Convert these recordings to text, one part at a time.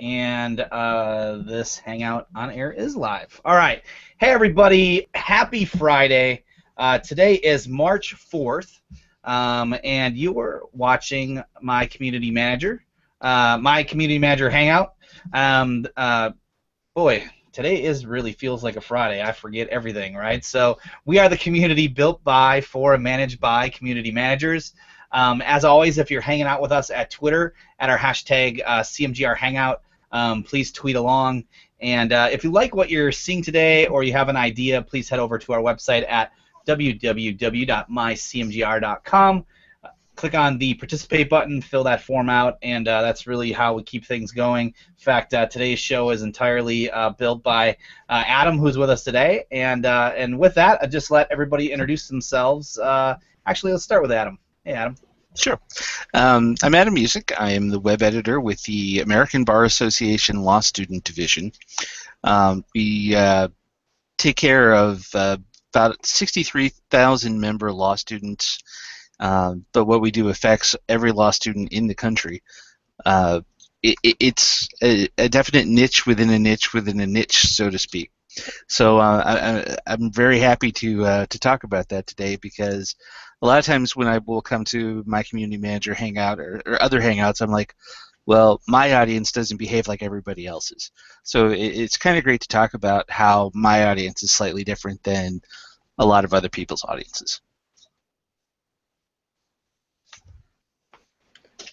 and this Hangout on air is live. All right. Hey, everybody. Happy Friday. Today is March 4th, and you are watching my community manager Hangout. Boy, today really feels like a Friday. I forget everything, right? So we are the community built by, for, and managed by community managers. As always, if you're hanging out with us at Twitter at our hashtag CMGR Hangout, please tweet along. And if you like what you're seeing today or you have an idea, please head over to our website at www.mycmgr.com. Click on the participate button, fill that form out, and that's really how we keep things going. In fact, today's show is entirely built by Adam, who's with us today. And with that, I'll just let everybody introduce themselves. Actually, let's start with Adam. Hey, Adam. Sure. I'm Adam Music. I am the web editor with the American Bar Association Law Student Division. We take care of about 63,000 member law students, but what we do affects every law student in the country. It's a definite niche within a niche within a niche, so to speak. So I'm very happy to talk about that today, because a lot of times when I will come to my community manager hangout or other hangouts, I'm like, well, my audience doesn't behave like everybody else's. So it's kind of great to talk about how my audience is slightly different than a lot of other people's audiences.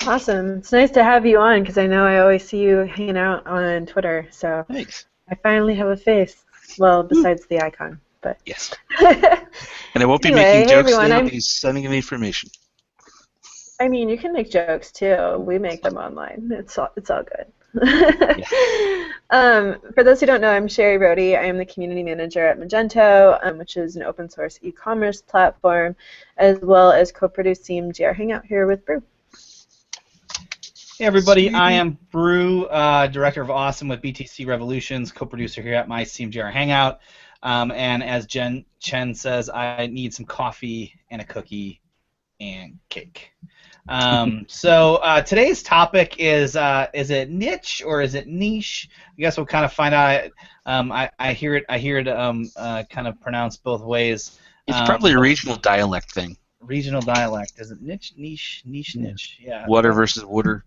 Awesome. It's nice to have you on, because I know I always see you hanging out on Twitter. So Thanks. I finally have a face. Well, besides the icon, but yes. And I won't be anyway, making jokes. Everyone, I'll be sending them information. I mean, you can make jokes too. We make them online. It's all good. Yeah. For those who don't know, I'm Sherry Brody. I am the community manager at Magento, which is an open source e-commerce platform, as well as co-produce CMGR Hangout here with Brew. Hey, everybody. I am Brew, Director of Awesome with BTC Revolutions, co-producer here at my CMGR Hangout. And as Chen says, I need some coffee and a cookie and cake. So today's topic is it niche or is it niche? I guess we'll kind of find out. I hear it kind of pronounced both ways. It's probably a regional dialect thing. Regional dialect. Is it niche, niche? Yeah. Water versus water,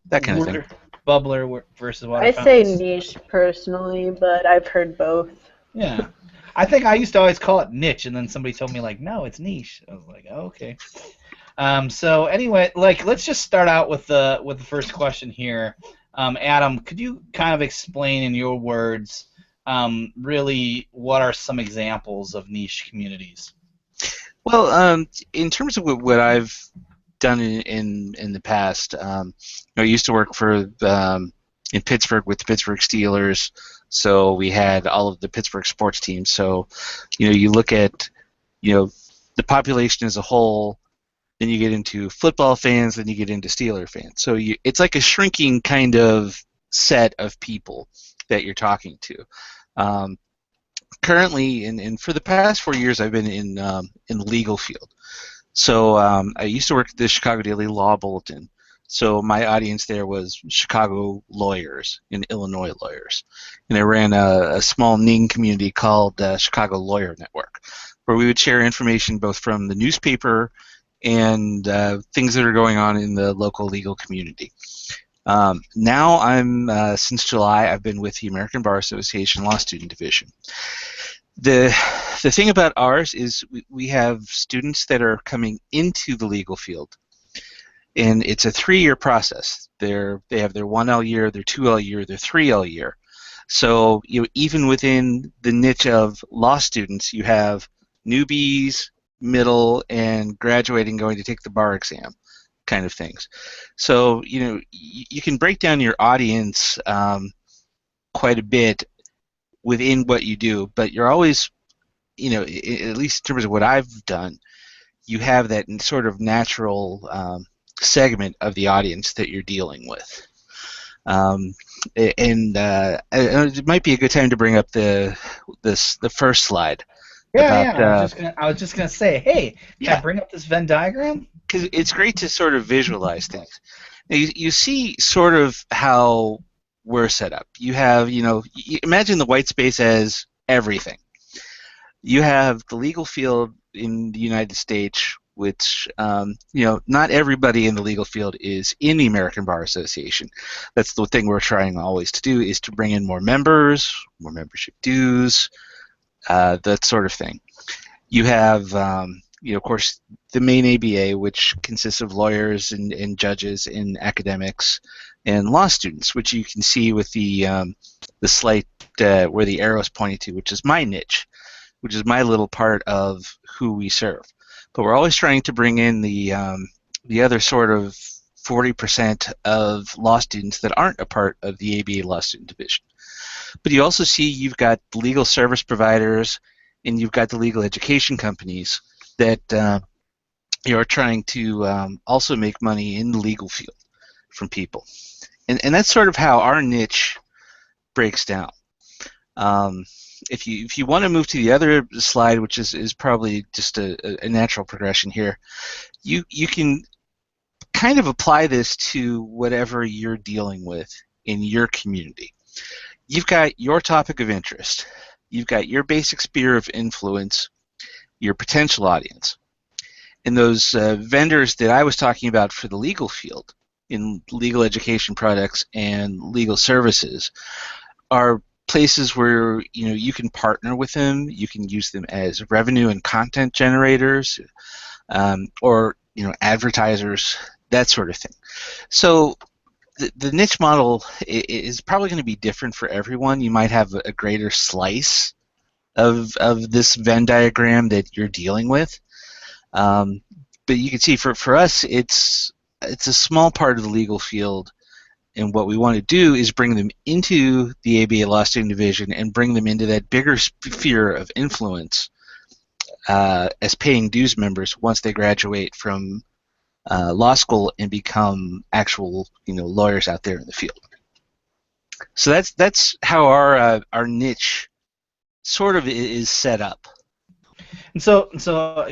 that kind of thing. Bubbler versus water. I say niche personally, but I've heard both. Yeah. I think I used to always call it niche, and then somebody told me, like, no, it's niche. I was like, oh, okay. So anyway, let's just start out with the first question here. Adam, could you kind of explain in your words, really, what are some examples of niche communities? Well, in terms of what I've done in the past, I used to work for in Pittsburgh with the Pittsburgh Steelers. So we had all of the Pittsburgh sports teams. So, you look at, the population as a whole, then you get into football fans, then you get into Steeler fans. So it's like a shrinking kind of set of people that you're talking to. Currently, and for the past 4 years, I've been in the legal field. So I used to work at the Chicago Daily Law Bulletin. So my audience there was Chicago lawyers and Illinois lawyers. And I ran a small Ning community called Chicago Lawyer Network, where we would share information both from the newspaper and things that are going on in the local legal community. Now I'm, since July, I've been with the American Bar Association Law Student Division. The thing about ours is we have students that are coming into the legal field, and it's a 3-year process. They have their 1L year, their 2L year, their 3L year. So even within the niche of law students, you have newbies, middle, and graduating going to take the bar exam kind of things. So you can break down your audience quite a bit within what you do, but you're always, at least in terms of what I've done, you have that sort of natural segment of the audience that you're dealing with. It might be a good time to bring up the first slide. Yeah. I was just gonna say, hey, can I bring up this Venn diagram? Because it's great to sort of visualize things. Now, you see sort of how we're set up. You have, imagine the white space as everything. You have the legal field in the United States, which, not everybody in the legal field is in the American Bar Association. That's the thing we're trying always to do, is to bring in more members, more membership dues, that sort of thing. You have, of course, the main ABA, which consists of lawyers and judges and academics and law students, which you can see with the slight where the arrow is pointing to, which is my niche, which is my little part of who we serve. But we're always trying to bring in the other sort of 40% of law students that aren't a part of the ABA Law Student Division. But you also see you've got legal service providers and you've got the legal education companies that are trying to also make money in the legal field from people. And that's sort of how our niche breaks down. If you want to move to the other slide, which is probably just a natural progression here, you can kind of apply this to whatever you're dealing with in your community. You've got your topic of interest. You've got your basic sphere of influence, your potential audience. And those vendors that I was talking about for the legal field, in legal education products and legal services, are places where you can partner with them. You can use them as revenue and content generators, or advertisers, that sort of thing. So the niche model is probably going to be different for everyone. You might have a greater slice of this Venn diagram that you're dealing with, but you can see for us it's a small part of the legal field. And what we want to do is bring them into the ABA Law Student Division and bring them into that bigger sphere of influence as paying dues members once they graduate from law school and become actual lawyers out there in the field. So that's how our niche sort of is set up. And so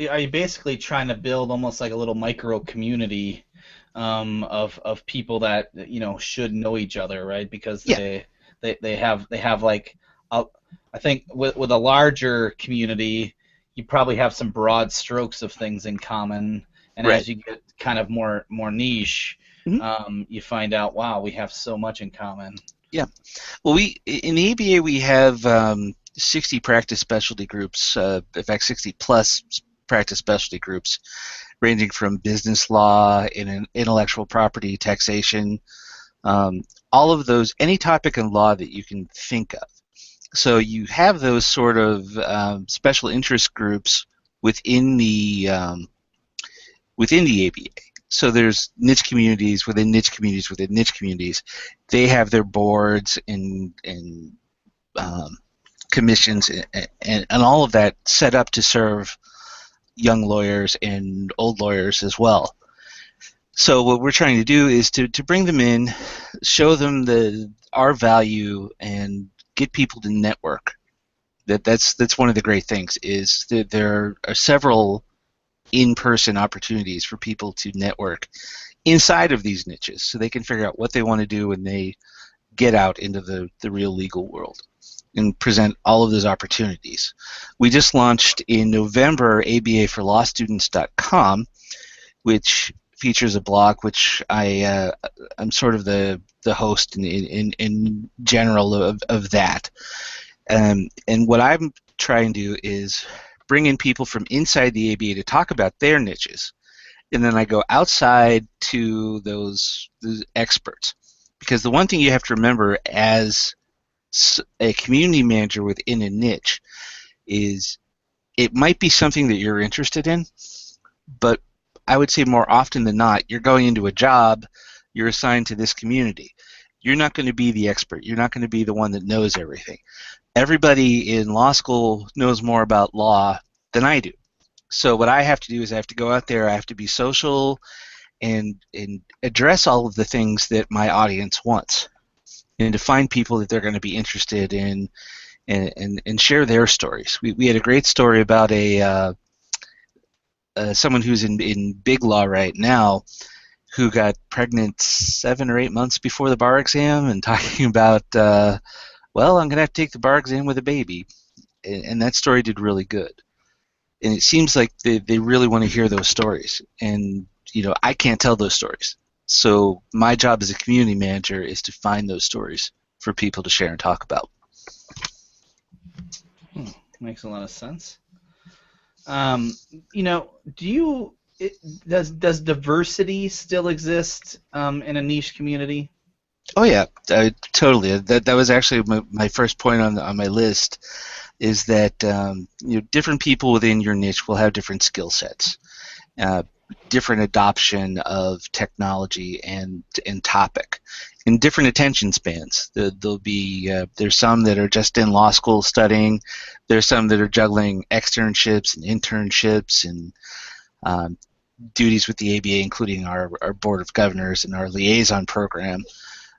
are you basically trying to build almost like a little micro community of people that should know each other, right? Because they have like I think with a larger community, you probably have some broad strokes of things in common, and right. As you get kind of more niche, you find out, wow, we have so much in common. Yeah. Well, in the ABA we have 60 practice specialty groups, in fact 60 plus practice specialty groups, ranging from business law, intellectual property, taxation, all of those, any topic in law that you can think of. So you have those sort of special interest groups within the ABA. So there's niche communities within niche communities within niche communities. They have their boards and commissions and all of that set up to serve young lawyers and old lawyers as well. So what we're trying to do is to bring them in, show them our value, and get people to network. That's one of the great things, is that there are several in-person opportunities for people to network inside of these niches, so they can figure out what they want to do when they get out into the real legal world and present all of those opportunities. We just launched in November ABAforLawStudents.com, which features a blog which I'm sort of the host in general of that. And what I'm trying to do is bring in people from inside the ABA to talk about their niches, and then I go outside to those experts. Because the one thing you have to remember as a community manager within a niche is it might be something that you're interested in, but I would say more often than not, you're going into a job, you're assigned to this community. You're not going to be the expert. You're not going to be the one that knows everything. Everybody in law school knows more about law than I do. So what I have to do is I have to go out there, I have to be social and address all of the things that my audience wants, and to find people that they're going to be interested in and share their stories. We had a great story about someone who's in big law right now who got pregnant 7 or 8 months before the bar exam and talking about, well, I'm going to have to take the bar exam with a baby. And that story did really good. And it seems like they really want to hear those stories. And, I can't tell those stories. So my job as a community manager is to find those stories for people to share and talk about. Makes a lot of sense. Does diversity still exist in a niche community? Oh yeah, totally. That was actually my first point on my list, is that different people within your niche will have different skill sets, different adoption of technology and topic, and different attention spans. There's some that are just in law school studying. There's some that are juggling externships and internships and duties with the ABA, including our board of governors and our liaison program.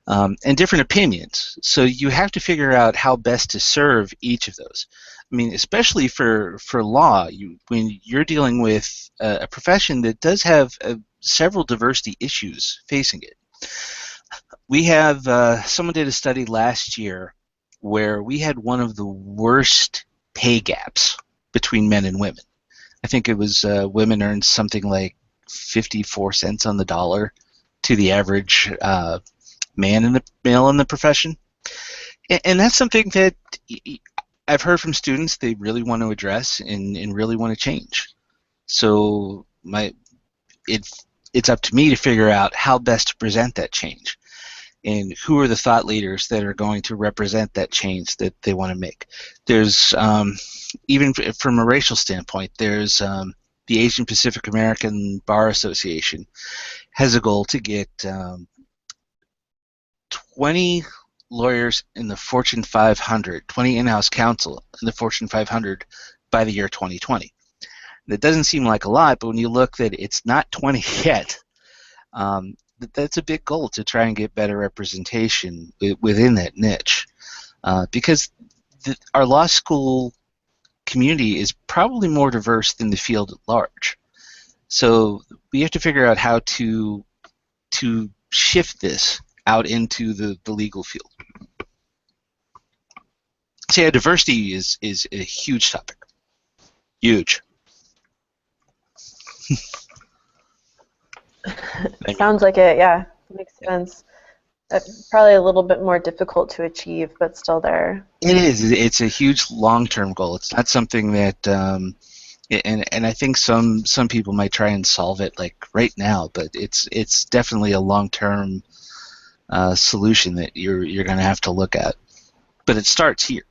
And different opinions. So you have to figure out how best to serve each of those. I mean, especially for law, when you're dealing with a profession that does have several diversity issues facing it. We have, someone did a study last year where we had one of the worst pay gaps between men and women. I think it was women earned something like 54 cents on the dollar to the average male in the profession, and that's something that I've heard from students they really want to address and really want to change. So it's up to me to figure out how best to present that change, and who are the thought leaders that are going to represent that change that they want to make. There's even from a racial standpoint, there's the Asian Pacific American Bar Association has a goal to get 20 lawyers in the Fortune 500, 20 in-house counsel in the Fortune 500 by the year 2020. That doesn't seem like a lot, but when you look that it's not 20 yet, that's a big goal to try and get better representation within that niche. Because our law school community is probably more diverse than the field at large. So we have to figure out how to shift this out into the legal field. So yeah, diversity is a huge topic. Huge. Sounds like it, yeah. Makes sense. Probably a little bit more difficult to achieve, but still there. It is. It's a huge long-term goal. It's not something that, and I think some people might try and solve it like right now, but it's definitely a long-term solution that you're going to have to look at. But it starts here.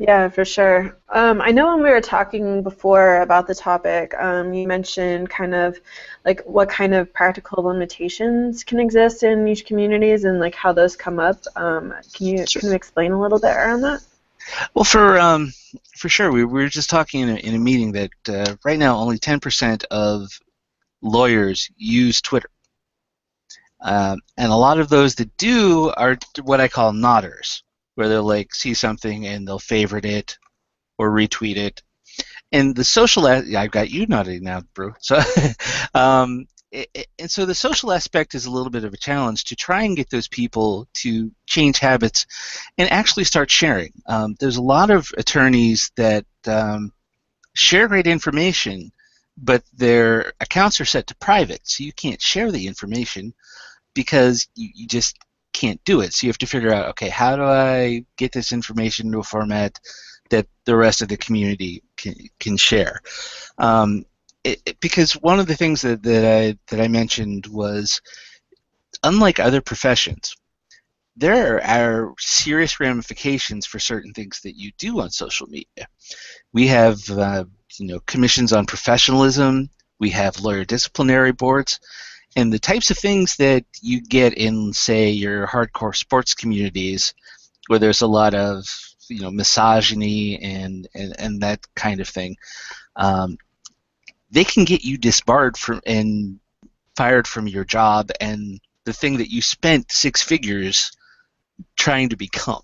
Yeah, for sure. I know when we were talking before about the topic, you mentioned kind of like what kind of practical limitations can exist in niche communities and like how those come up. Can you explain a little bit around that? Well, for sure, we were just talking in a meeting that right now only 10% of lawyers use Twitter. And a lot of those that do are what I call nodders, where they'll like see something and they'll favorite it or retweet it. And the social, I've got you nodding now, Brew. So, and so the social aspect is a little bit of a challenge to try and get those people to change habits and actually start sharing. There's a lot of attorneys that share great information, but their accounts are set to private, so you can't share the information because you just can't do it. So you have to figure out, okay, how do I get this information into a format that the rest of the community can share? Because one of the things that I mentioned was, unlike other professions, there are serious ramifications for certain things that you do on social media. We have commissions on professionalism. We have lawyer disciplinary boards. And the types of things that you get in, say, your hardcore sports communities, where there's a lot of misogyny and that kind of thing, they can get you disbarred and fired from your job and the thing that you spent 6 figures trying to become.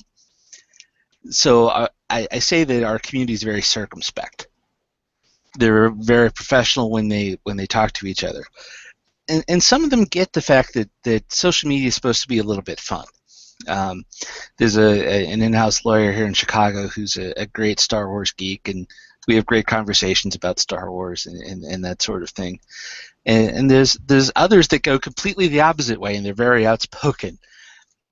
So I say that our community is very circumspect. They're very professional when they talk to each other. and some of them get the fact that social media is supposed to be a little bit fun. There's an in-house lawyer here in Chicago who's a great Star Wars geek, and we have great conversations about Star Wars and that sort of thing. And there's others that go completely the opposite way, and they're very outspoken,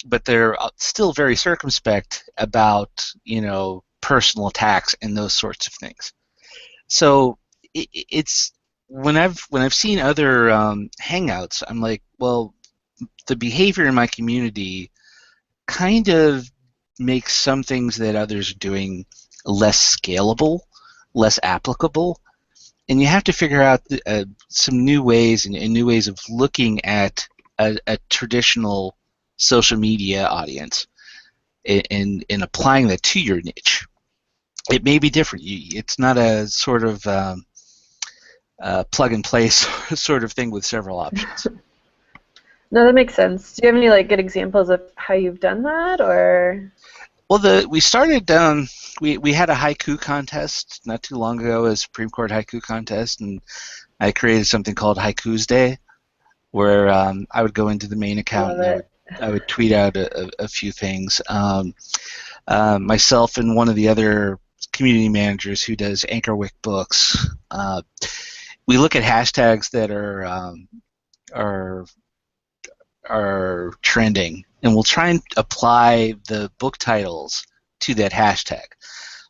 but they're still very circumspect about, personal attacks and those sorts of things. So it's when I've seen other hangouts, I'm like, well, the behavior in my community kind of makes some things that others are doing less scalable, less applicable, and you have to figure out some new ways and new ways of looking at a traditional social media audience and applying that to your niche. It may be different. It's not a sort of plug and play sort of thing with several options. No, that makes sense. Do you have any good examples of how you've done that, or? Well, we started. We had a haiku contest not too long ago, a Supreme Court haiku contest, and I created something called Haiku's Day, where I would go into the main account and I would tweet out a few things. Myself and one of the other community managers who does Anchorwick Books, we look at hashtags that are trending, and we'll try and apply the book titles to that hashtag.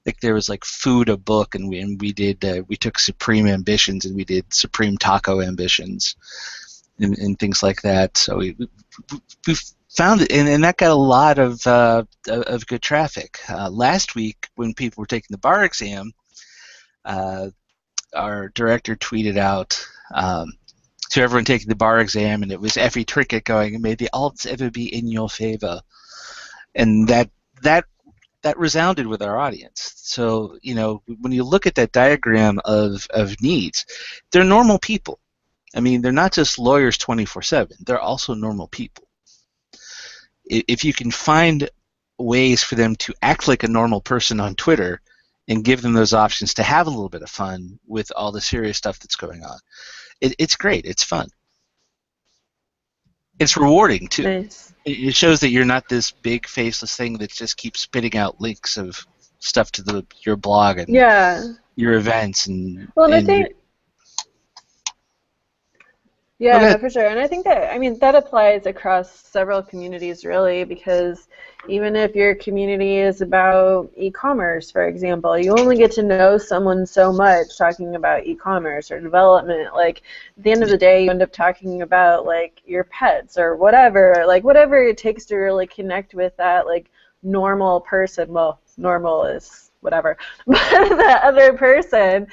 Like there was food a book, and we took Supreme Ambitions and we did Supreme Taco Ambitions and things like that. So we found it, and that got a lot of good traffic. Last week when people were taking the bar exam, our director tweeted out to everyone taking the bar exam, and it was every trinket going, "May the alts ever be in your favor," and that resounded with our audience. So when you look at that diagram of needs, they're normal people. I mean, they're not just lawyers 24/7. They're also normal people. If you can find ways for them to act like a normal person on Twitter and give them those options to have a little bit of fun with all the serious stuff that's going on, it's great. It's fun. It's rewarding, too. Nice. It shows that you're not this big faceless thing that just keeps spitting out links of stuff to your blog and your events. I think... Yeah, no, for sure. And I think that applies across several communities, really, because even if your community is about e-commerce, for example, you only get to know someone so much talking about e-commerce or development. At the end of the day, you end up talking about, your pets or whatever, whatever it takes to really connect with that, normal person. Well, normal is whatever, but the other person,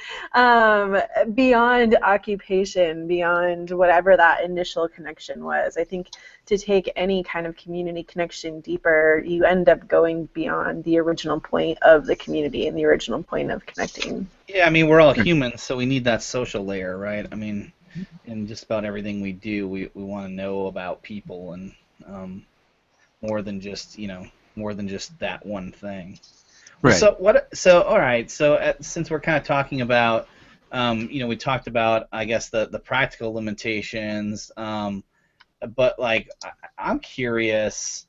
beyond occupation, beyond whatever that initial connection was. I think to take any kind of community connection deeper, you end up going beyond the original point of the community and the original point of connecting. Yeah, I mean, we're all humans, so we need that social layer, right? I mean, in just about everything we do, we want to know about people, and more than just that one thing. Right. So all right. So since we're kind of talking about, we talked about, I guess, the practical limitations. But I'm curious,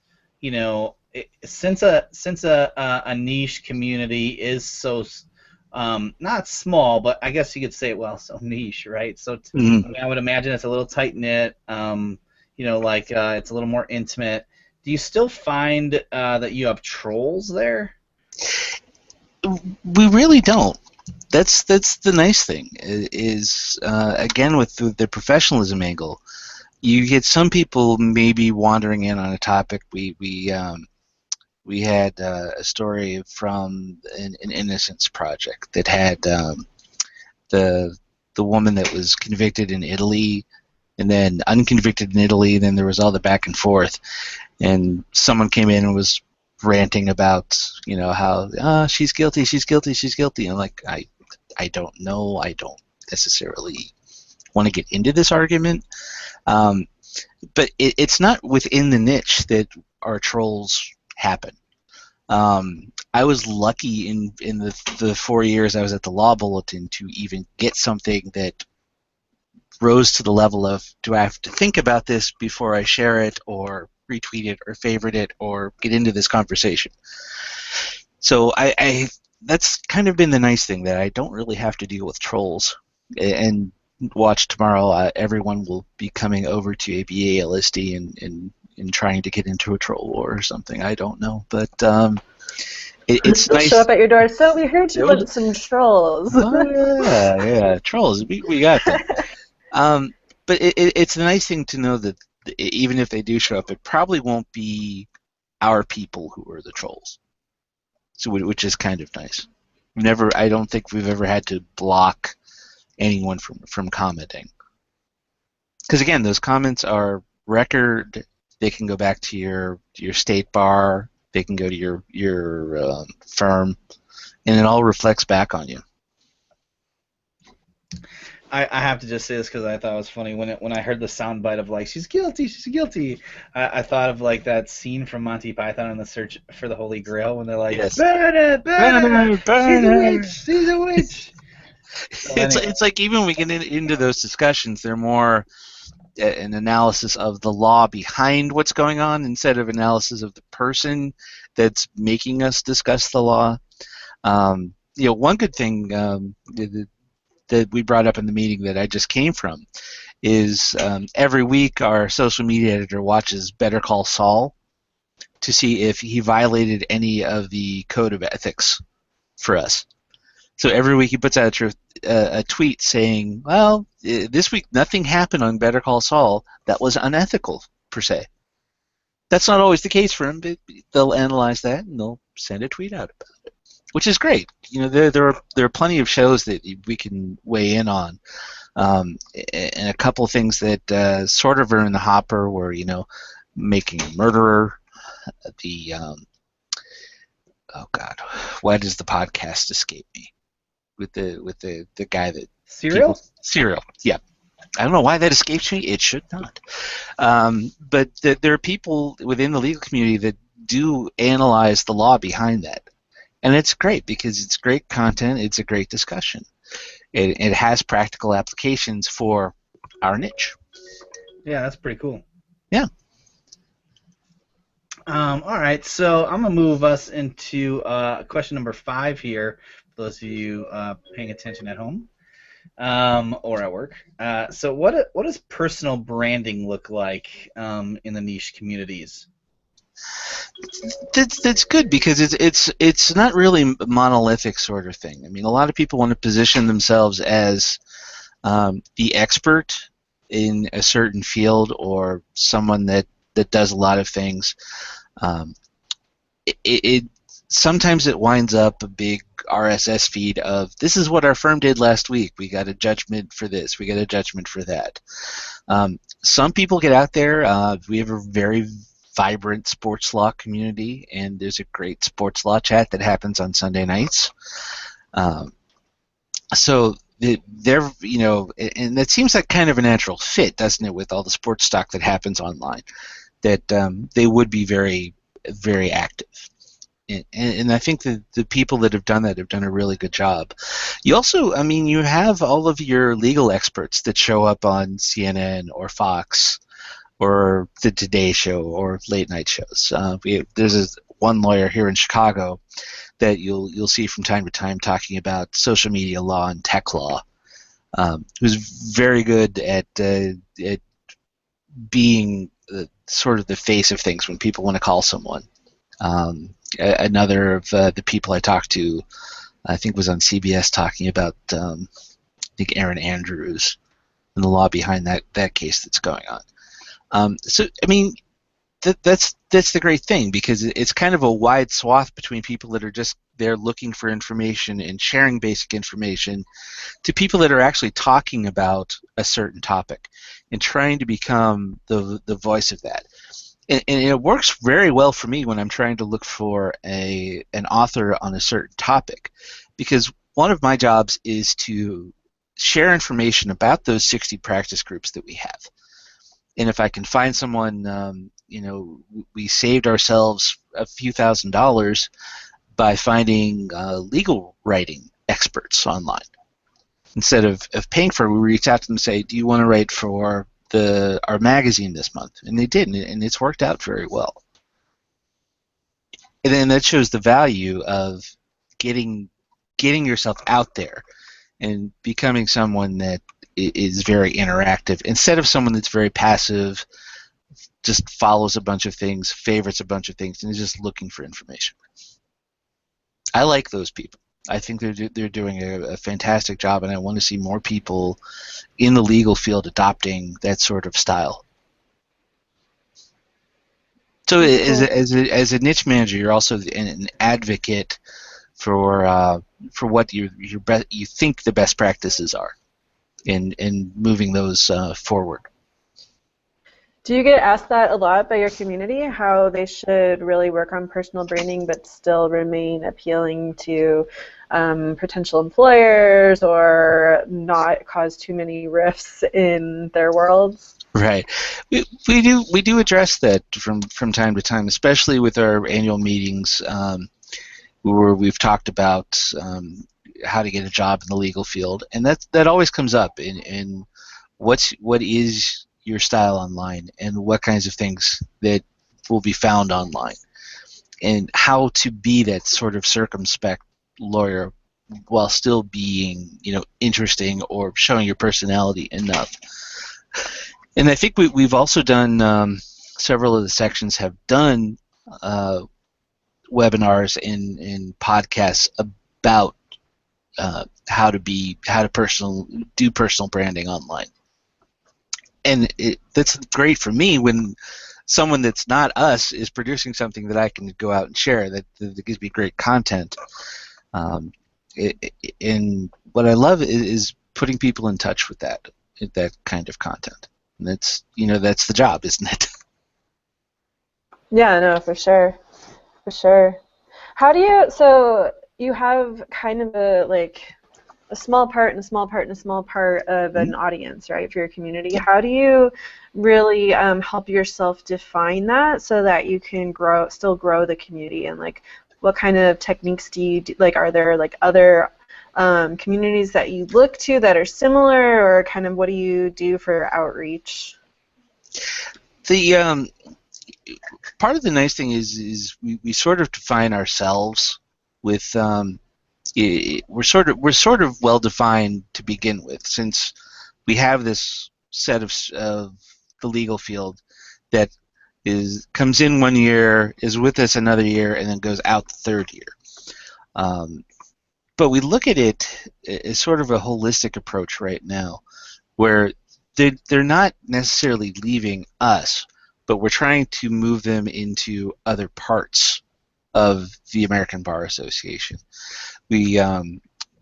since a niche community is so not small, but I guess you could say, well, so niche, right? So I mean, I would imagine it's a little tight knit. It's a little more intimate. Do you still find that you have trolls there? We really don't. That's the nice thing is again with the professionalism angle, you get some people maybe wandering in on a topic. We had a story from an Innocence Project that had the woman that was convicted in Italy and then unconvicted in Italy. Then there was all the back and forth, and someone came in and was ranting about how she's guilty. And I'm like, I don't know. I don't necessarily want to get into this argument. But it's not within the niche that our trolls happen. I was lucky in the 4 years I was at the Law Bulletin to even get something that rose to the level of, do I have to think about this before I share it or retweet it or favorite it or get into this conversation? So I that's kind of been the nice thing, that I don't really have to deal with trolls. And watch tomorrow, everyone will be coming over to a BA-LSD and trying to get into a troll war or something. I don't know, but it's They'll nice. show up at your door. So we heard you want some trolls. Oh, yeah, trolls. We got them. But it's a nice thing to know that even if they do show up, it probably won't be our people who are the trolls. So, which is kind of nice. I don't think we've ever had to block anyone from commenting. Because again, those comments are record. They can go back to your state bar. They can go to your firm, and it all reflects back on you. I have to just say this because I thought it was funny when I heard the soundbite of like she's guilty. I thought of like that scene from Monty Python in the Search for the Holy Grail when they're like, Yes. burn her, she's a witch. So anyway. It's like even when we get into those discussions, they're more an analysis of the law behind what's going on instead of analysis of the person that's making us discuss the law. One good thing that we brought up in the meeting that I just came from is every week our social media editor watches Better Call Saul to see if he violated any of the code of ethics for us. So every week he puts out a tweet saying, well, this week nothing happened on Better Call Saul that was unethical, per se. That's not always the case for him, but they'll analyze that and they'll send a tweet out about it, which is great. There are plenty of shows that we can weigh in on, and a couple of things that sort of are in the hopper were, Making a Murderer, the oh God, why does the podcast escape me? With the guy that Serial, yeah. I don't know why that escapes me. It should not. But there are people within the legal community that do analyze the law behind that. And it's great because it's great content. It's a great discussion. It has practical applications for our niche. Yeah, that's pretty cool. Yeah. All right, so I'm going to move us into question number 5 here, for those of you paying attention at home or at work. So what does personal branding look like in the niche communities? That's good because it's not really a monolithic sort of thing. I mean, a lot of people want to position themselves as the expert in a certain field or someone that does a lot of things. Sometimes it winds up a big RSS feed of, this is what our firm did last week. We got a judgment for this. We got a judgment for that. Some people get out there. We have a very vibrant sports law community, and there's a great sports law chat that happens on Sunday nights. So they're, and that seems like kind of a natural fit, doesn't it, with all the sports talk that happens online, that they would be very, very active. And I think that the people that have done that have done a really good job. You also, you have all of your legal experts that show up on CNN or Fox or the Today Show or late night shows. There's one lawyer here in Chicago that you'll see from time to time talking about social media law and tech law, who's very good at being sort of the face of things when people want to call someone. Another of the people I talked to, I think, was on CBS talking about, I think, Aaron Andrews and the law behind that case that's going on. So, that's the great thing, because it's kind of a wide swath between people that are just there looking for information and sharing basic information to people that are actually talking about a certain topic and trying to become the voice of that. And it works very well for me when I'm trying to look for an author on a certain topic, because one of my jobs is to share information about those 60 practice groups that we have. And if I can find someone, we saved ourselves a few $1,000s by finding legal writing experts online. instead of paying for it, we reach out to them and say, do you want to write for our magazine this month? And they did, and it's worked out very well. And then that shows the value of getting yourself out there and becoming someone that is very interactive instead of someone that's very passive, just follows a bunch of things, favorites a bunch of things, and is just looking for information. I like those people. I think they're doing a fantastic job, and I want to see more people in the legal field adopting that sort of style. So as a niche manager, you're also an advocate for what you think the best practices are, in moving those forward. Do you get asked that a lot by your community, how they should really work on personal branding but still remain appealing to potential employers or not cause too many rifts in their worlds? Right. We do address that from time to time, especially with our annual meetings, where we've talked about how to get a job in the legal field, and that always comes up in what is your style online and what kinds of things that will be found online, and how to be that sort of circumspect lawyer while still being, interesting or showing your personality enough. And I think we've also done, several of the sections have done webinars and podcasts about how to do personal branding online. And that's great for me when someone that's not us is producing something that I can go out and share that gives me great content. And what I love is putting people in touch with that kind of content. And that's the job, isn't it? Yeah, no, for sure. For sure. So you have kind of a small part and a small part and a small part of an audience, right, for your community. How do you really help yourself define that so that you can still grow the community? And what kind of techniques do you do? Are there other communities that you look to that are similar, or kind of what do you do for outreach? The part of the nice thing is we sort of define ourselves with we're sort of well defined to begin with, since we have this set of the legal field that comes in 1 year, is with us another year, and then goes out the third year. But we look at it as sort of a holistic approach right now, where they're not necessarily leaving us, but we're trying to move them into other parts of the American Bar Association.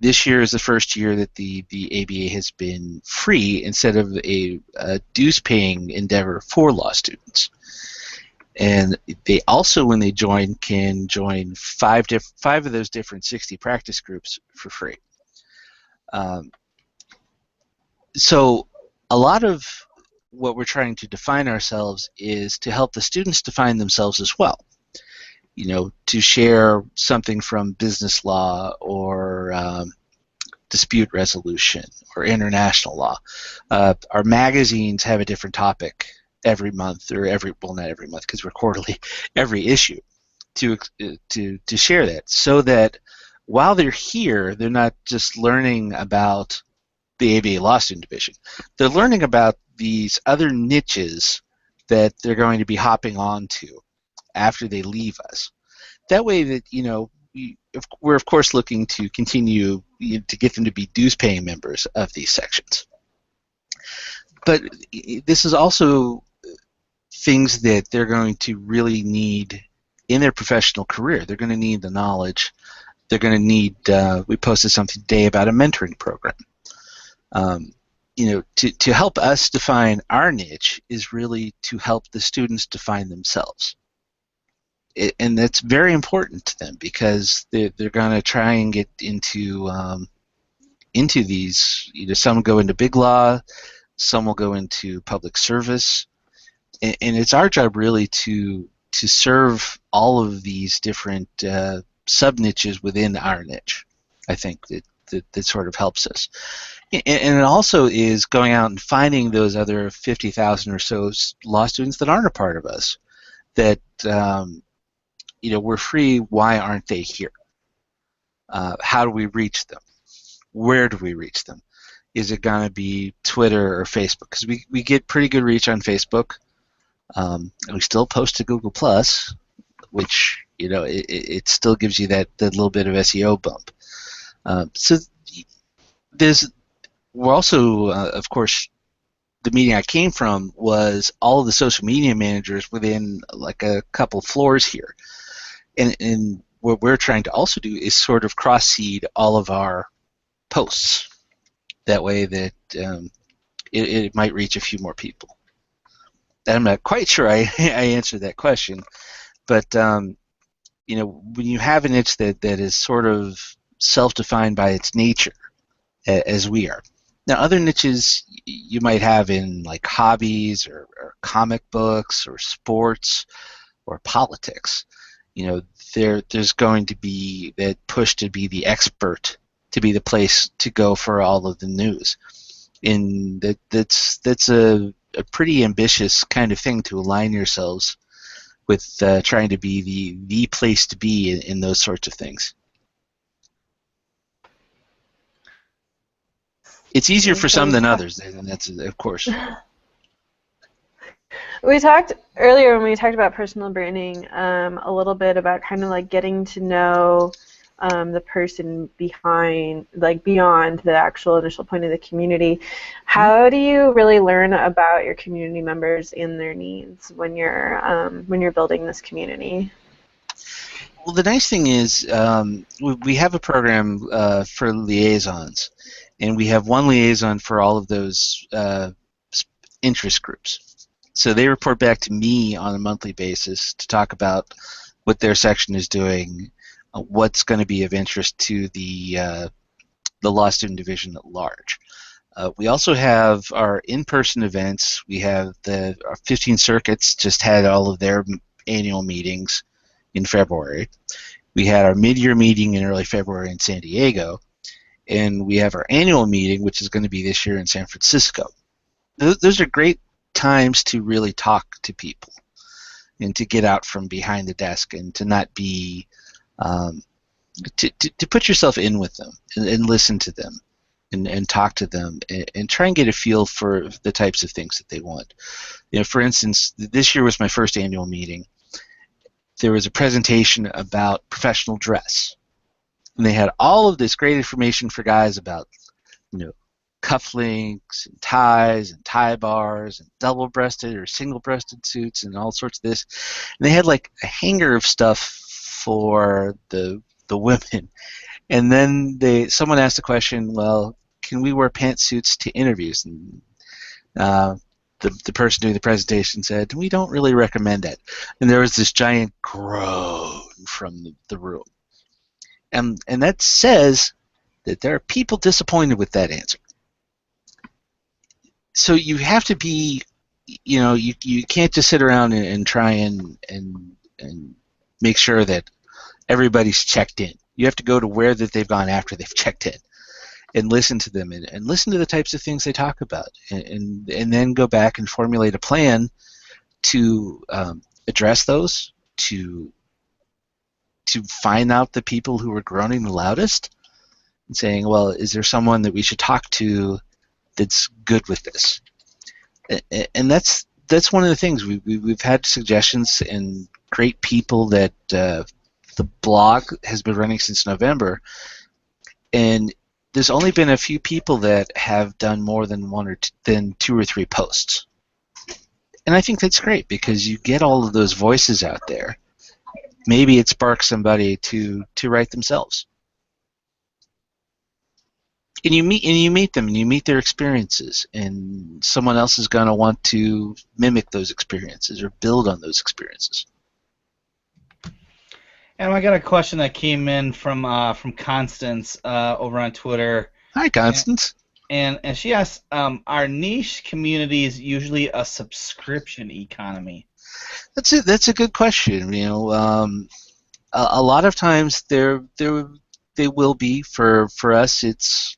This year is the first year that the ABA has been free instead of a dues-paying endeavor for law students. And they also, when they join, can join five of those different 60 practice groups for free. So a lot of what we're trying to define ourselves is to help the students define themselves as well. To share something from business law or dispute resolution or international law. Our magazines have a different topic every month, or not every month because we're quarterly, every issue to share that, so that while they're here, they're not just learning about the ABA Law Student Division. They're learning about these other niches that they're going to be hopping onto after they leave us. That way that, we're of course looking to continue to get them to be dues-paying members of these sections. But this is also things that they're going to really need in their professional career. They're going to need the knowledge. They're going to need, we posted something today about a mentoring program. To help us define our niche is really to help the students define themselves. And that's very important to them, because they're going to try and get into these. Some go into big law, some will go into public service, and it's our job really to serve all of these different sub niches within our niche. I think that sort of helps us. And it also is going out and finding those other 50,000 or so law students that aren't a part of us. That we're free. Why aren't they here? How do we reach them? Where do we reach them? Is it going to be Twitter or Facebook? Because we get pretty good reach on Facebook. And we still post to Google Plus, which it still gives you that little bit of SEO bump. So we're also, of course, the meeting I came from was all of the social media managers within like a couple floors here, and what we're trying to also do is sort of cross-seed all of our posts. That way that it might reach a few more people. I'm not quite sure I answered that question, but when you have a niche that is sort of self-defined by its nature, as we are. Now, other niches you might have in like hobbies or comic books or sports or politics. There's going to be that push to be the expert, to be the place to go for all of the news, and that's a pretty ambitious kind of thing to align yourselves with, trying to be the place to be in those sorts of things. It's easier for some than others, and that's of course. We talked earlier when we talked about personal branding a little bit about kind of like getting to know the person beyond the actual initial point of the community. How do you really learn about your community members and their needs when you're building this community? Well, the nice thing is we have a program for liaisons, and we have one liaison for all of those interest groups. So they report back to me on a monthly basis to talk about what their section is doing, what's going to be of interest to the law student division at large. We also have our in-person events. We have our 15 circuits just had all of their annual meetings in February. We had our mid-year meeting in early February in San Diego, and we have our annual meeting, which is going to be this year in San Francisco. Those are great times to really talk to people and to get out from behind the desk and to not be to put yourself in with them and listen to them and talk to them and try and get a feel for the types of things that they want. For instance, this year was my first annual meeting. There was a presentation about professional dress, and they had all of this great information for guys about, cufflinks and ties and tie bars and double-breasted or single-breasted suits and all sorts of this. And they had like a hanger of stuff for the women. And then someone asked the question, well, can we wear pantsuits to interviews? And the person doing the presentation said, we don't really recommend it. And there was this giant groan from the room. And that says that there are people disappointed with that answer. So you have to be, you can't just sit around and try and make sure that everybody's checked in. You have to go to where that they've gone after they've checked in and listen to them and listen to the types of things they talk about and then go back and formulate a plan to address those, to find out the people who are groaning the loudest and saying, well, is there someone that we should talk to that's good with this? And that's one of the things. We've had suggestions and great people that the blog has been running since November, and there's only been a few people that have done more than than 2 or 3 posts. And I think that's great because you get all of those voices out there. Maybe it sparks somebody to write themselves. And you meet them and you meet their experiences, and someone else is going to want to mimic those experiences or build on those experiences. And I got a question that came in from Constance over on Twitter. Hi, Constance. And she asks, are niche communities usually a subscription economy? That's a good question. A lot of times they they will be. For us, it's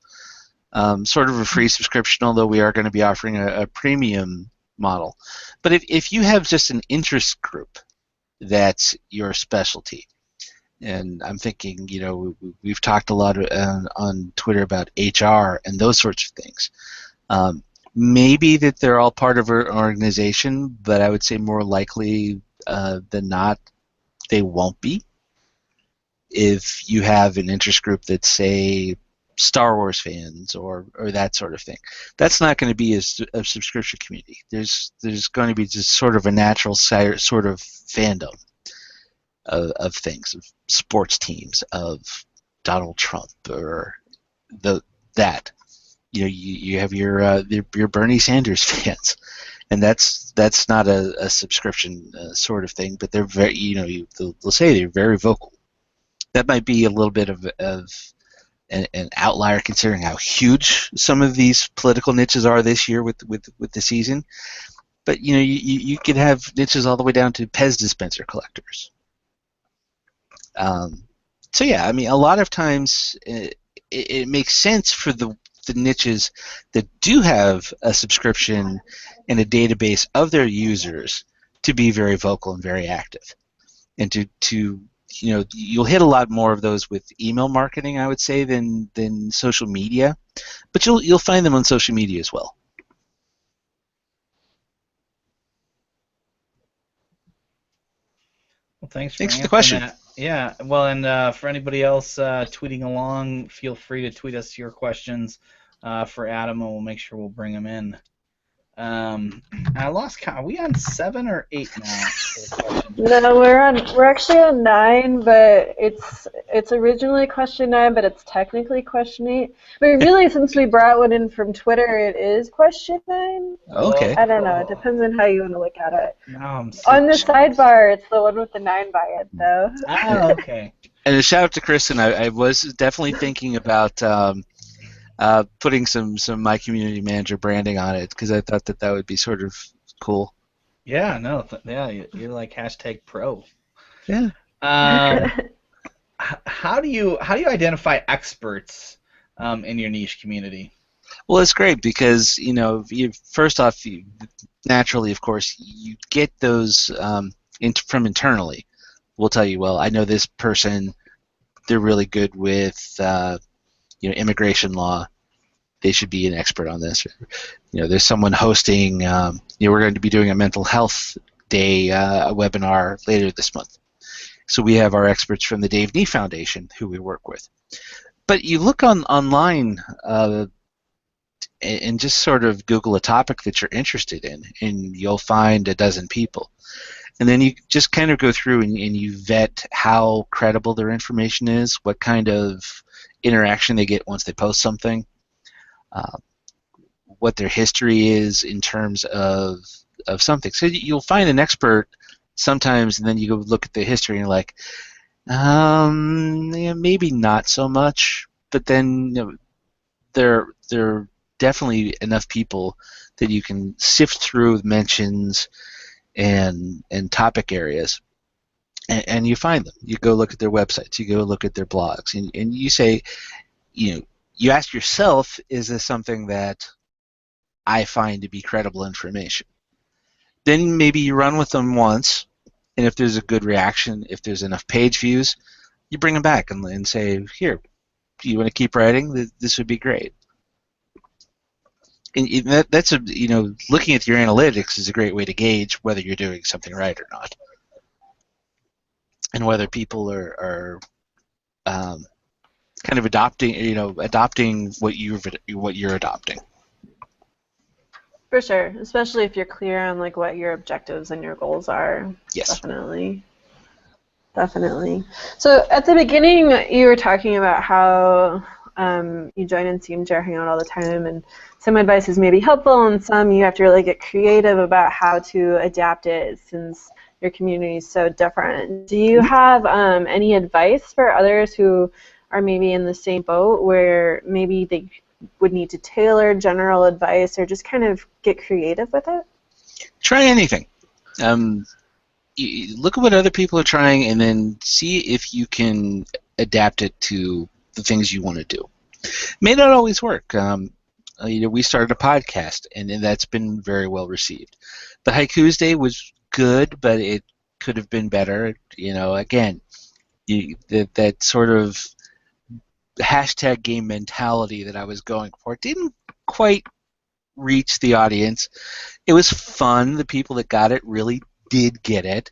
sort of a free subscription, although we are going to be offering a premium model. But if you have just an interest group that's your specialty, and I'm thinking, we've talked a lot on Twitter about HR and those sorts of things. Maybe that they're all part of an organization, but I would say more likely than not, they won't be. If you have an interest group that's, say, Star Wars fans or that sort of thing, that's not going to be a subscription community. There's going to be just sort of a natural sort of fandom of things, of sports teams, of Donald Trump, or that. You have your Bernie Sanders fans, and that's not a subscription sort of thing. But they're very, they'll say they're very vocal. That might be a little bit of an outlier considering how huge some of these political niches are this year with the season. But you could have niches all the way down to Pez dispenser collectors. So yeah, I mean, a lot of times it makes sense for the niches that do have a subscription and a database of their users to be very vocal and very active, and to you'll hit a lot more of those with email marketing, I would say, than social media, but you'll find them on social media as well. Well, thanks for answering the question. that. Yeah, well, and for anybody else tweeting along, feel free to tweet us your questions for Adam, and we'll make sure we'll bring them in. I lost count. Are we on 7 or 8 now? No, we're actually on 9, but it's originally question 9, but it's technically question 8. But really, since we brought one in from Twitter, it is question 9. Okay. I don't know. It depends on how you want to look at it. No, on the sidebar, it's the one with the 9 by it, though. Oh, okay. And a shout out to Kristen. I was definitely thinking about putting some My Community Manager branding on it, because I thought that would be sort of cool. Yeah, no, you're like #pro. Yeah. How do you identify experts in your niche community? Well, it's great because first off, naturally, of course, you get those from internally. We'll tell you, well, I know this person; they're really good with immigration law. They should be an expert on this. There's someone hosting. We're going to be doing a mental health day a webinar later this month. So we have our experts from the Dave Nee Foundation who we work with. But you look online and just sort of Google a topic that you're interested in, and you'll find a dozen people. And then you just kind of go through and you vet how credible their information is, what kind of interaction they get once they post something. What their history is in terms of something. So you'll find an expert sometimes, and then you go look at the history and you're like, maybe not so much. But then there are definitely enough people that you can sift through mentions and topic areas, and you find them. You go look at their websites. You go look at their blogs, and you say, you ask yourself, is this something that I find to be credible information? Then maybe you run with them once, and if there's a good reaction, if there's enough page views, you bring them back and say, here, do you want to keep writing? This would be great. And that's looking at your analytics is a great way to gauge whether you're doing something right or not, and whether people are kind of adopting what you're adopting. For sure, especially if you're clear on what your objectives and your goals are. Yes. Definitely. So at the beginning, you were talking about how you join in CMJR Hangout all the time, and some advice is maybe helpful, and some you have to really get creative about how to adapt it since your community is so different. Do you have any advice for others who are maybe in the same boat where maybe they would need to tailor general advice or just kind of get creative with it? Try anything. You look at what other people are trying and then see if you can adapt it to the things you want to do. May not always work. We started a podcast, and that's been very well received. The Haikus Day was good, but it could have been better. Again, that sort of hashtag game mentality that I was going for didn't quite reach the audience. It was fun. The people that got it really did get it.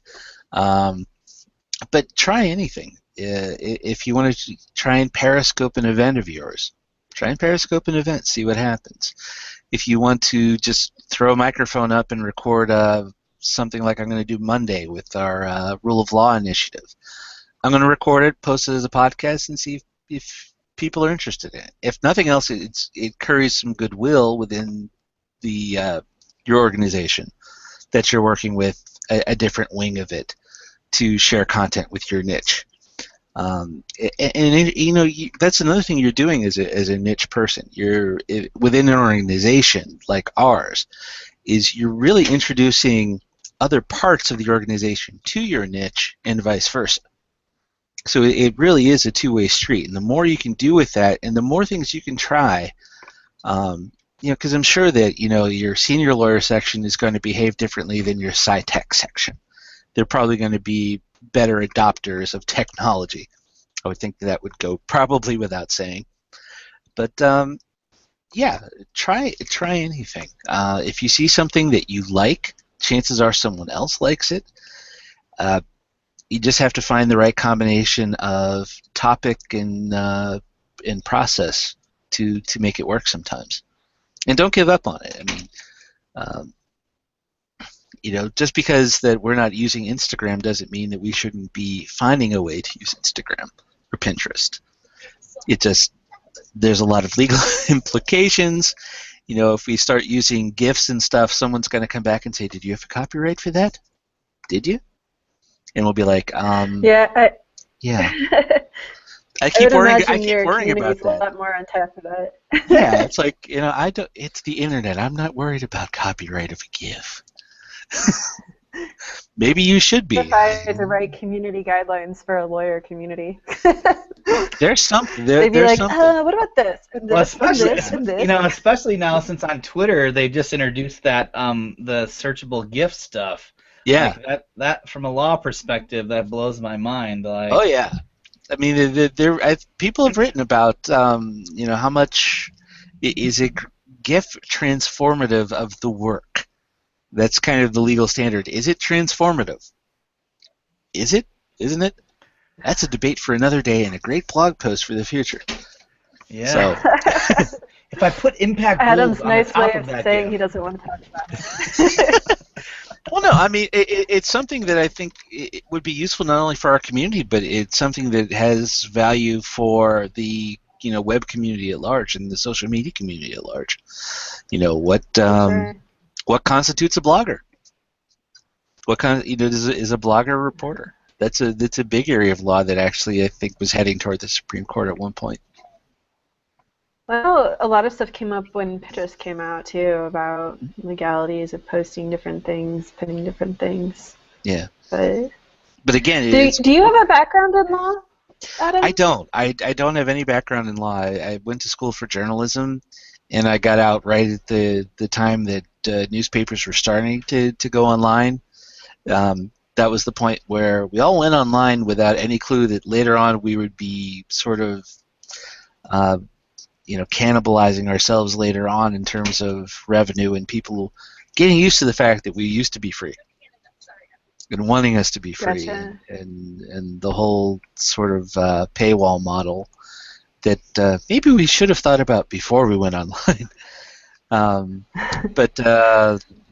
But try anything. If you want to try and Periscope an event of yours, try and Periscope an event, see what happens. If you want to just throw a microphone up and record something like I'm going to do Monday with our Rule of Law initiative, I'm going to record it, post it as a podcast, and see if people are interested in it. If nothing else, it curries some goodwill within your organization that you're working with a different wing of it to share content with your niche. That's another thing you're doing as a niche person. You're within an organization like ours, is you're really introducing other parts of the organization to your niche and vice versa. So it really is a two-way street, and the more you can do with that, and the more things you can try, because I'm sure that your senior lawyer section is going to behave differently than your sci-tech section. They're probably going to be better adopters of technology. I would think that would go probably without saying. But try anything. If you see something that you like, chances are someone else likes it. You just have to find the right combination of topic and process to make it work sometimes. And don't give up on it. I mean, just because that we're not using Instagram doesn't mean that we shouldn't be finding a way to use Instagram or Pinterest. There's a lot of legal implications. If we start using GIFs and stuff, someone's going to come back and say, "Did you have a copyright for that? Did you?" And we'll be like, Yeah. Yeah. I keep worrying about that. A lot more on top of that. Yeah, it's like, it's the internet. I'm not worried about copyright of a GIF. Maybe you should be. Try to write community guidelines for a lawyer community. There's something. They'd be like, something. What about this? And this, Well, especially, and this, and this. Especially now since on Twitter they've just introduced that the searchable GIF stuff. Yeah. Like that from a law perspective, that blows my mind. Like, oh yeah. I mean, people have written about how much is a GIF transformative of the work. That's kind of the legal standard. Is it transformative? Is it? Isn't it? That's a debate for another day and a great blog post for the future. Yeah. So. If I put impact Adam's on nice the top way of of that saying GIF. he doesn't want to talk about it. Well, no, I mean, it's something that I think it would be useful not only for our community, but it's something that has value for the web community at large and the social media community at large. What constitutes a blogger? What kind is a blogger a reporter? That's a big area of law that actually I think was heading toward the Supreme Court at one point. Well, a lot of stuff came up when Pinterest came out too about legalities of posting different things, pinning different things. Yeah. But again, do you have a background in law, Adam? I don't. I don't have any background in law. I went to school for journalism, and I got out right at the time that newspapers were starting to go online. That was the point where we all went online without any clue that later on we would be sort of cannibalizing ourselves later on in terms of revenue and people getting used to the fact that we used to be free and wanting us to be free. Gotcha. and the whole sort of paywall model that maybe we should have thought about before we went online.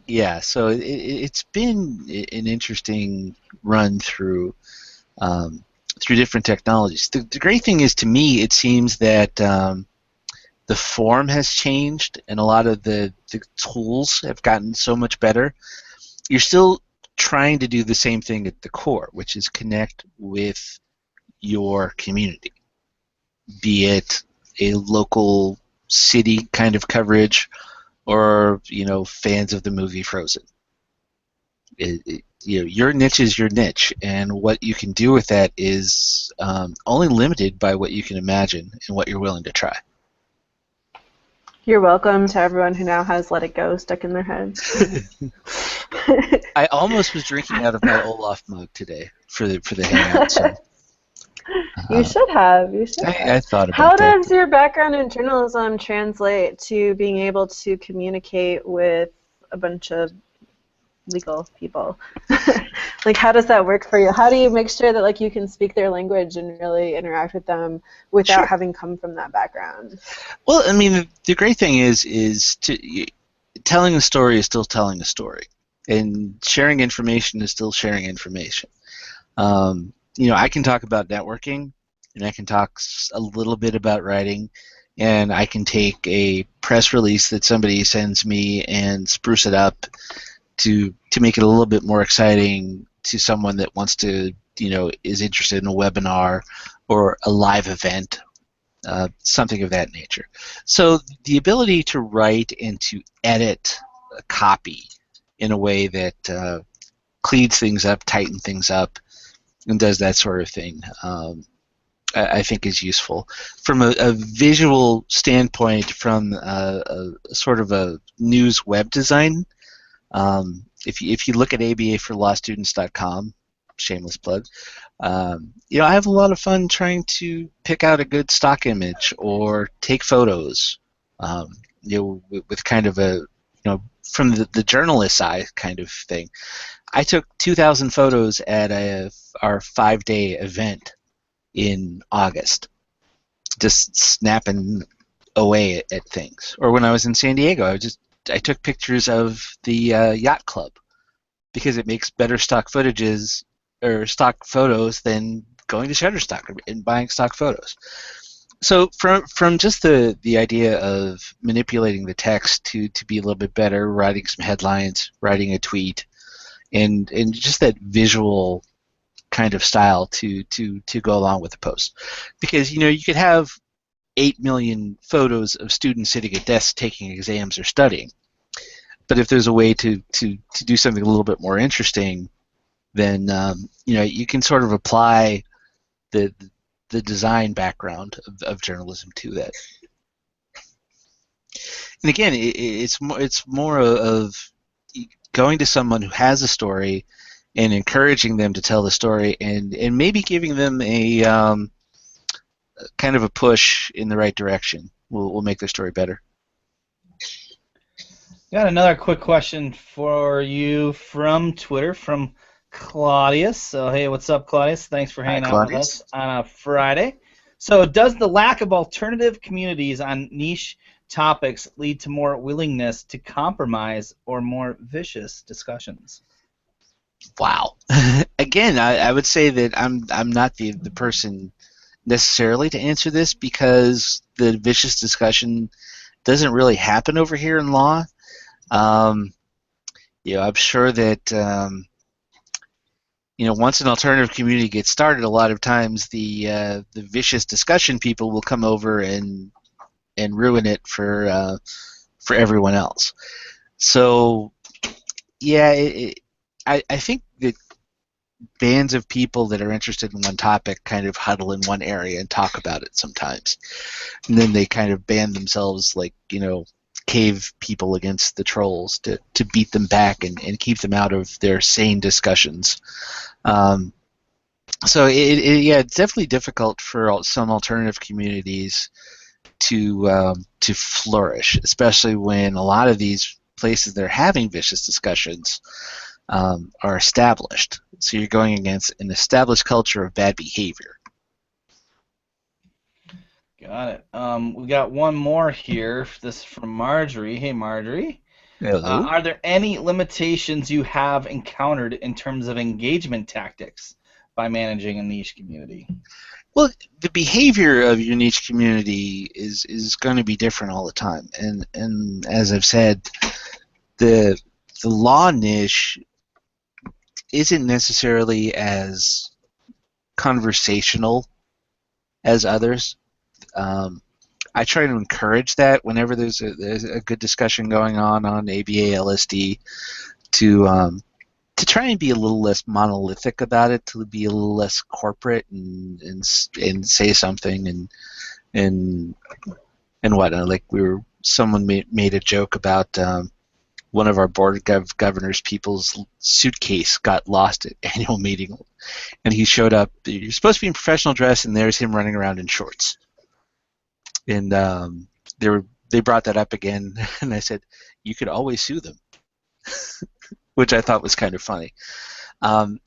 Yeah, so it's been an interesting run through different technologies. The great thing is, to me, it seems that the form has changed and a lot of the tools have gotten so much better. You're still trying to do the same thing at the core, which is connect with your community, be it a local city kind of coverage or fans of the movie Frozen. your niche is your niche, and what you can do with that is only limited by what you can imagine and what you're willing to try. You're welcome to everyone who now has "Let It Go" stuck in their head. I almost was drinking out of my Olaf mug today for the hangout. So, You should have. You should have. I thought about How that. does your background in journalism translate to being able to communicate with a bunch of legal people? Like, how does that work for you? How do you make sure that like you can speak their language and really interact with them without Sure. having come from that background? Well, I mean, the great thing is telling a story is still telling a story, and sharing information is still sharing information. I can talk about networking, and I can talk a little bit about writing, and I can take a press release that somebody sends me and spruce it up to make it a little bit more exciting to someone that wants to, is interested in a webinar or a live event, something of that nature. So the ability to write and to edit a copy in a way that cleans things up, tightens things up, and does that sort of thing, I think is useful. From a visual standpoint, from a sort of a news web design, if you look at abaforlawstudents.com, shameless plug, I have a lot of fun trying to pick out a good stock image or take photos, with kind of a, from the journalist's eye kind of thing. I took 2,000 photos at our 5-day event in August, just snapping away at things. Or when I was in San Diego, I took pictures of the yacht club because it makes better stock footages or stock photos than going to Shutterstock and buying stock photos. So from just the idea of manipulating the text to be a little bit better, writing some headlines, writing a tweet, and just that visual kind of style to go along with the post. Because you could have 8 million photos of students sitting at desks taking exams or studying. But if there's a way to do something a little bit more interesting, then you can sort of apply the design background of journalism to that. And again, it's more of going to someone who has a story and encouraging them to tell the story, and maybe giving them a kind of a push in the right direction will make their story better. Got another quick question for you from Twitter, from Claudius. So, hey, what's up, Claudius? Thanks for hanging out with us on a Friday. So, does the lack of alternative communities on niche topics lead to more willingness to compromise or more vicious discussions? Wow. Again, I would say that I'm not the person necessarily to answer this, because the vicious discussion doesn't really happen over here in law. I'm sure that once an alternative community gets started, a lot of times the vicious discussion people will come over and ruin it for everyone else. So yeah, I think that bands of people that are interested in one topic kind of huddle in one area and talk about it sometimes, and then they kind of band themselves like cave people against the trolls to beat them back and keep them out of their sane discussions. So it's definitely difficult for some alternative communities to flourish, especially when a lot of these places that are having vicious discussions are established. So you're going against an established culture of bad behavior. Got it. We got one more here. This is from Marjorie. Hey, Marjorie. Hello. Are there any limitations you have encountered in terms of engagement tactics by managing a niche community? Well, the behavior of your niche community is going to be different all the time, and as I've said, the law niche isn't necessarily as conversational as others. I try to encourage that whenever there's a good discussion going on ABA LSD, to to try and be a little less monolithic about it, to be a little less corporate and say something and whatnot. Like someone made a joke about one of our board of governors people's suitcase got lost at annual meeting, and he showed up. You're supposed to be in professional dress, and there's him running around in shorts. And they brought that up again, and I said, you could always sue them, which I thought was kind of funny. For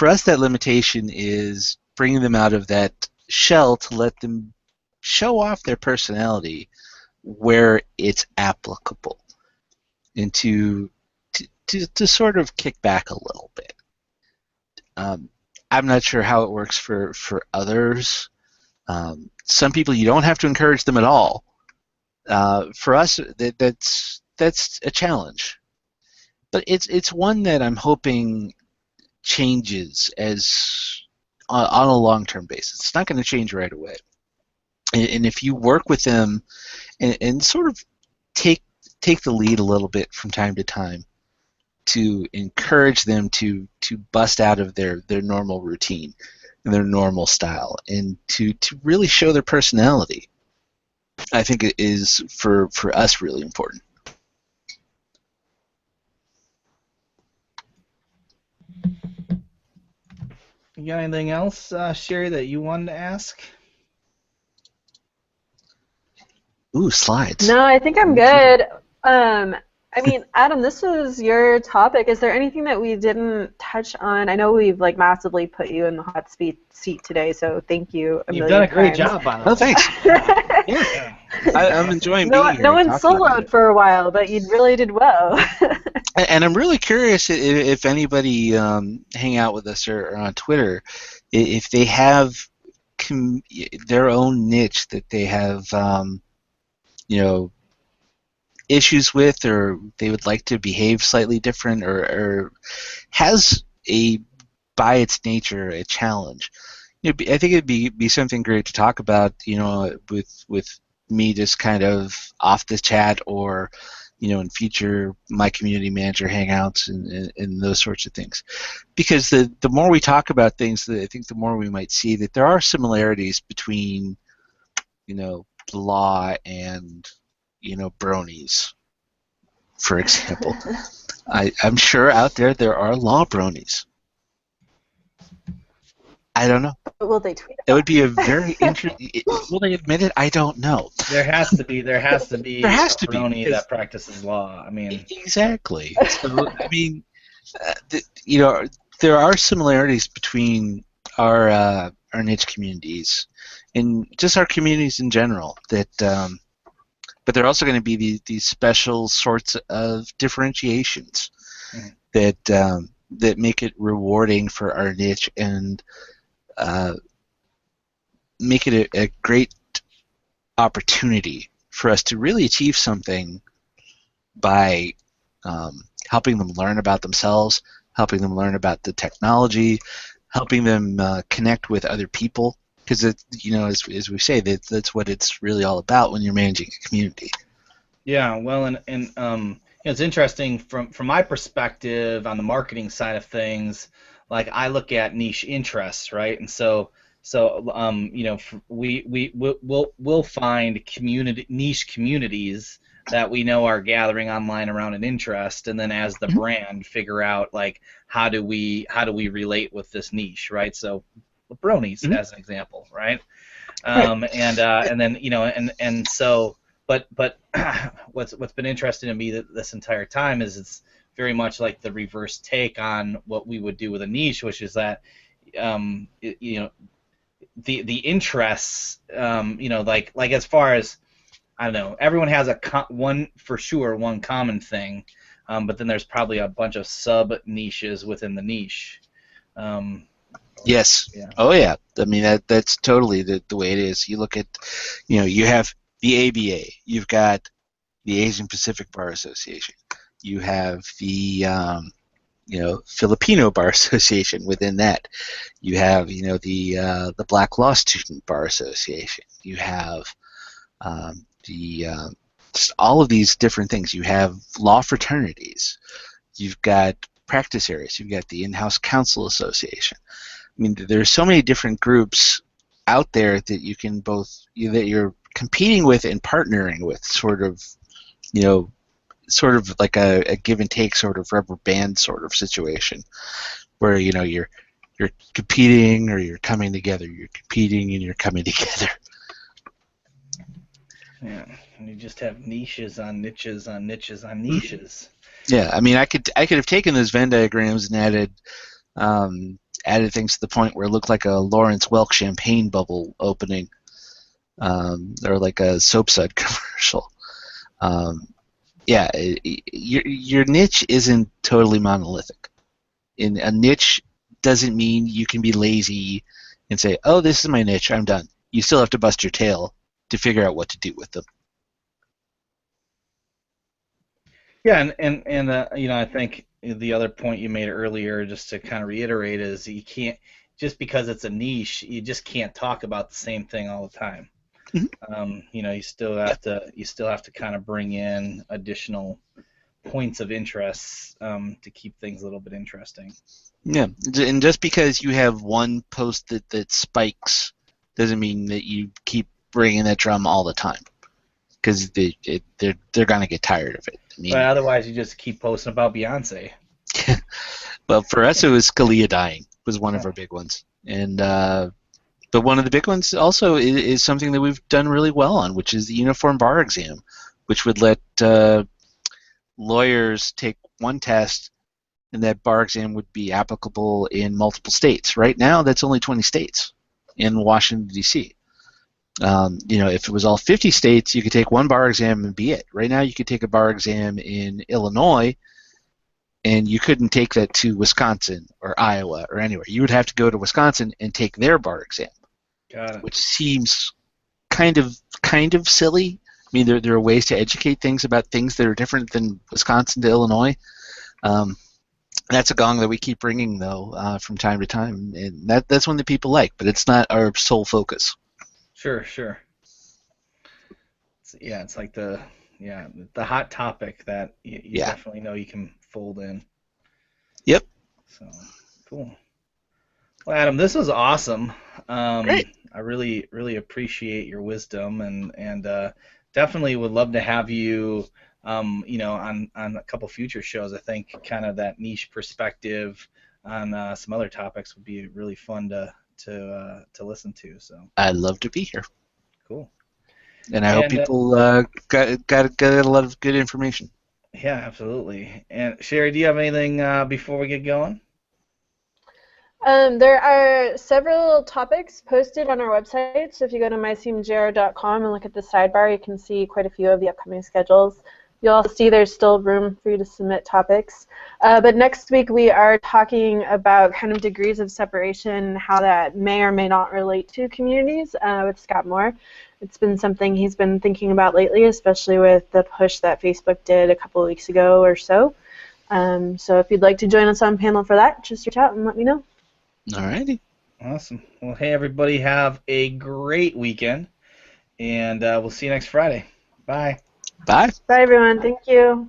us, that limitation is bringing them out of that shell to let them show off their personality where it's applicable, and to sort of kick back a little bit. I'm not sure how it works for others. Some people, you don't have to encourage them at all. For us, that's a challenge, but it's one that I'm hoping changes as on a long-term basis. It's not going to change right away, and if you work with them and sort of take the lead a little bit from time to time to encourage them to bust out of their normal routine and their normal style, and to really show their personality, I think it is for us really important. You got anything else, Sherry, that you wanted to ask? Ooh, slides. No, I think I'm good. I mean, Adam, this was your topic. Is there anything that we didn't touch on? I know we've like massively put you in the hot seat today, so thank you. You've done a great job, by the way. Oh, thanks. Yeah. I'm enjoying being here. No one soloed for a while, but you really did well. And I'm really curious if anybody hang out with us or on Twitter, if they have their own niche that they have, issues with, or they would like to behave slightly different, or has by its nature a challenge. I think it'd be something great to talk about, with me just kind of off the chat, or in future my community manager hangouts and those sorts of things. Because the more we talk about things, I think the more we might see that there are similarities between the law and bronies, for example. I'm sure out there are law bronies. I don't know. Will they tweet? It would be a very interesting. Will they admit it? I don't know. There has to be. There has to be. There has to a brony be that practices law. I mean. Exactly. So, I mean, there are similarities between our niche communities and just our communities in general. But there are also going to be these special sorts of differentiations that make it rewarding for our niche and make it a great opportunity for us to really achieve something by helping them learn about themselves, helping them learn about the technology, helping them connect with other people. Because as we say, that's what it's really all about when you're managing a community. Yeah, well, and it's interesting from my perspective on the marketing side of things. Like, I look at niche interests, right? And so we'll find niche communities that we know are gathering online around an interest, and then as the brand figure out like how do we relate with this niche, right? So bronies as an example, right? And then so but what's been interesting to me this entire time is it's very much like the reverse take on what we would do with a niche, which is that the interests, like as far as, I don't know, everyone has one common thing, but then there's probably a bunch of sub niches within the niche. Yes. Yeah. Oh yeah. I mean that's totally the way it is. You look at, you have the ABA. You've got the Asian Pacific Bar Association. You have the Filipino Bar Association within that. You have the Black Law Student Bar Association. You have the just all of these different things. You have law fraternities. You've got practice areas. You've got the in-house counsel association. I mean, there's so many different groups out there that you can that you're competing with and partnering with, sort of like a give and take sort of rubber band sort of situation, where you're competing or you're coming together. You're competing and you're coming together. Yeah, and you just have niches on niches on niches on niches. Yeah, I mean, I could have taken those Venn diagrams and added things to the point where it looked like a Lawrence Welk champagne bubble opening, or like a soap sud commercial. Yeah, your niche isn't totally monolithic. In a niche doesn't mean you can be lazy and say, "Oh, this is my niche, I'm done." You still have to bust your tail to figure out what to do with them. Yeah, and I think the other point you made earlier, just to kind of reiterate, is you can't, just because it's a niche, you just can't talk about the same thing all the time. Mm-hmm. You still have to kind of bring in additional points of interest to keep things a little bit interesting. Yeah, and just because you have one post that spikes doesn't mean that you keep bringing that drum all the time, because they're gonna get tired of it. I mean, but otherwise, you just keep posting about Beyonce. Well, for us, it was Scalia dying was one of our big ones, and but one of the big ones also is something that we've done really well on, which is the uniform bar exam, which would let lawyers take one test, and that bar exam would be applicable in multiple states. Right now, that's only 20 states in Washington, D.C. If it was all 50 states, you could take one bar exam and be it. Right now, you could take a bar exam in Illinois, and you couldn't take that to Wisconsin or Iowa or anywhere. You would have to go to Wisconsin and take their bar exam. Got it. Which seems kind of silly. I mean, there are ways to educate things about things that are different than Wisconsin to Illinois. That's a gong that we keep ringing, though, from time to time, and that's one that people like, but it's not our sole focus. Sure. It's like the hot topic that you definitely know you can fold in. Yep. So cool. Well, Adam, this was awesome. Great. I really appreciate your wisdom, and definitely would love to have you, on a couple future shows. I think kind of that niche perspective on some other topics would be really fun to listen to. So I'd love to be here. Cool. And I hope people got a lot of good information. Yeah, absolutely. And Sherry, do you have anything before we get going? There are several topics posted on our website, so if you go to mycmgr.com and look at the sidebar, you can see quite a few of the upcoming schedules. You'll also see there's still room for you to submit topics. But next week we are talking about kind of degrees of separation, how that may or may not relate to communities with Scott Moore. It's been something he's been thinking about lately, especially with the push that Facebook did a couple of weeks ago or so. So if you'd like to join us on panel for that, just reach out and let me know. All righty. Awesome. Well, hey, everybody, have a great weekend, and we'll see you next Friday. Bye. Bye. Bye, everyone. Thank you.